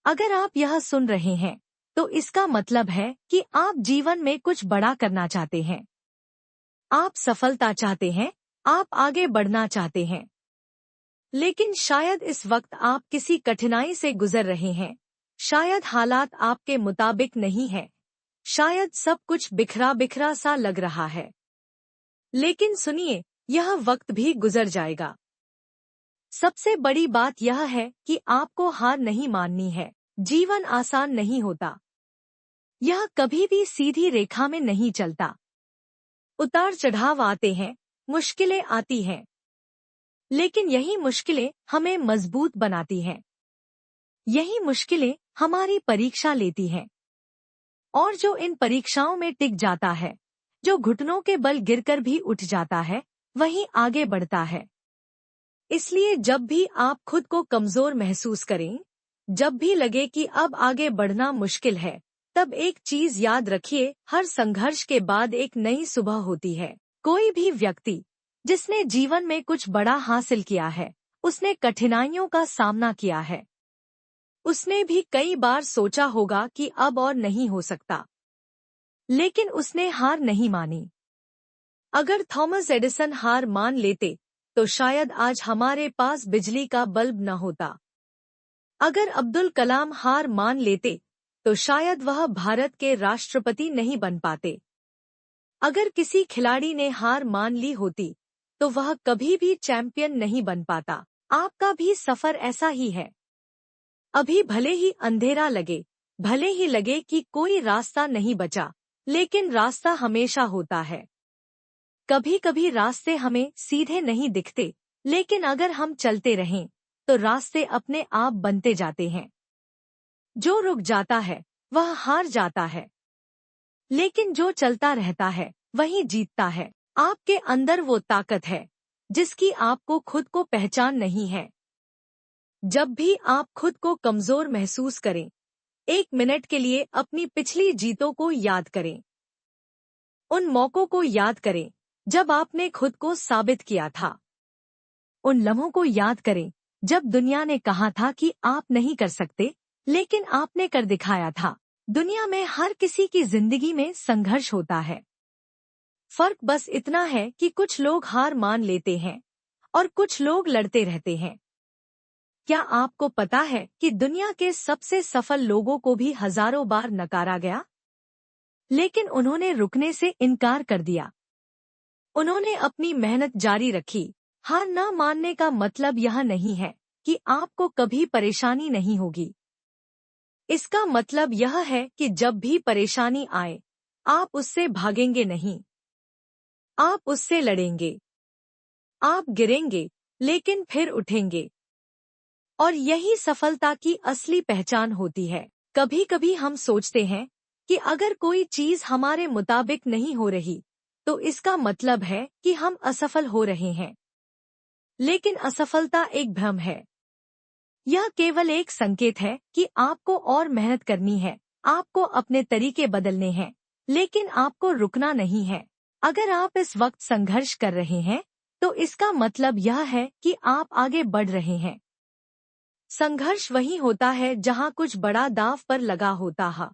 अगर आप यह सुन रहे हैं, तो इसका मतलब है कि आप जीवन में कुछ बड़ा करना चाहते हैं। आप सफलता चाहते हैं, आप आगे बढ़ना चाहते हैं। लेकिन शायद इस वक्त आप किसी कठिनाई से गुजर रहे हैं। शायद हालात आपके मुताबिक नहीं है। शायद सब कुछ बिखरा बिखरा सा लग रहा है। लेकिन सुनिए, यह वक्त भी गुजर जाएगा। सबसे बड़ी बात यह है कि आपको हार नहीं माननी है। जीवन आसान नहीं होता। यह कभी भी सीधी रेखा में नहीं चलता। उतार चढ़ाव आते हैं, मुश्किलें आती हैं। लेकिन यही मुश्किलें हमें मजबूत बनाती हैं। यही मुश्किलें हमारी परीक्षा लेती हैं। और जो इन परीक्षाओं में टिक जाता है, जो घुटनों के बल गिरकर भी उठ जाता है, वही आगे बढ़ता है। इसलिए जब भी आप खुद को कमजोर महसूस करें, जब भी लगे कि अब आगे बढ़ना मुश्किल है, तब एक चीज याद रखिए, हर संघर्ष के बाद एक नई सुबह होती है। कोई भी व्यक्ति जिसने जीवन में कुछ बड़ा हासिल किया है, उसने कठिनाइयों का सामना किया है। उसने भी कई बार सोचा होगा कि अब और नहीं हो सकता, लेकिन उसने हार नहीं मानी। अगर थॉमस एडिसन हार मान लेते, तो शायद आज हमारे पास बिजली का बल्ब न होता। अगर अब्दुल कलाम हार मान लेते, तो शायद वह भारत के राष्ट्रपति नहीं बन पाते। अगर किसी खिलाड़ी ने हार मान ली होती, तो वह कभी भी चैंपियन नहीं बन पाता। आपका भी सफर ऐसा ही है। अभी भले ही अंधेरा लगे, भले ही लगे कि कोई रास्ता नहीं बचा, लेकिन रास्ता हमेशा होता है। कभी कभी रास्ते हमें सीधे नहीं दिखते, लेकिन अगर हम चलते रहें, तो रास्ते अपने आप बनते जाते हैं। जो रुक जाता है, वह हार जाता है। लेकिन जो चलता रहता है, वही जीतता है। आपके अंदर वो ताकत है, जिसकी आपको खुद को पहचान नहीं है। जब भी आप खुद को कमजोर महसूस करें, 1 मिनट के लिए अपनी पिछली जीतों को याद करें। उन मौकों को याद करें, जब आपने खुद को साबित किया था। उन लम्हों को याद करें, जब दुनिया ने कहा था कि आप नहीं कर सकते, लेकिन आपने कर दिखाया था। दुनिया में हर किसी की जिंदगी में संघर्ष होता है। फर्क बस इतना है कि कुछ लोग हार मान लेते हैं और कुछ लोग लड़ते रहते हैं। क्या आपको पता है कि दुनिया के सबसे सफल लोगों को भी हजारों बार नकारा गया, लेकिन उन्होंने रुकने से इनकार कर दिया। उन्होंने अपनी मेहनत जारी रखी। हार न मानने का मतलब यह नहीं है कि आपको कभी परेशानी नहीं होगी। इसका मतलब यह है कि जब भी परेशानी आए, आप उससे भागेंगे नहीं। आप उससे लड़ेंगे। आप गिरेंगे, लेकिन फिर उठेंगे। और यही सफलता की असली पहचान होती है। कभी कभी हम सोचते हैं कि अगर कोई चीज हमारे मुताबिक नहीं हो रही, तो इसका मतलब है कि हम असफल हो रहे हैं। लेकिन असफलता एक भ्रम है। यह केवल एक संकेत है कि आपको और मेहनत करनी है, आपको अपने तरीके बदलने हैं, लेकिन आपको रुकना नहीं है। अगर आप इस वक्त संघर्ष कर रहे हैं, तो इसका मतलब यह है कि आप आगे बढ़ रहे हैं। संघर्ष वही होता है जहां कुछ बड़ा दांव पर लगा होता है।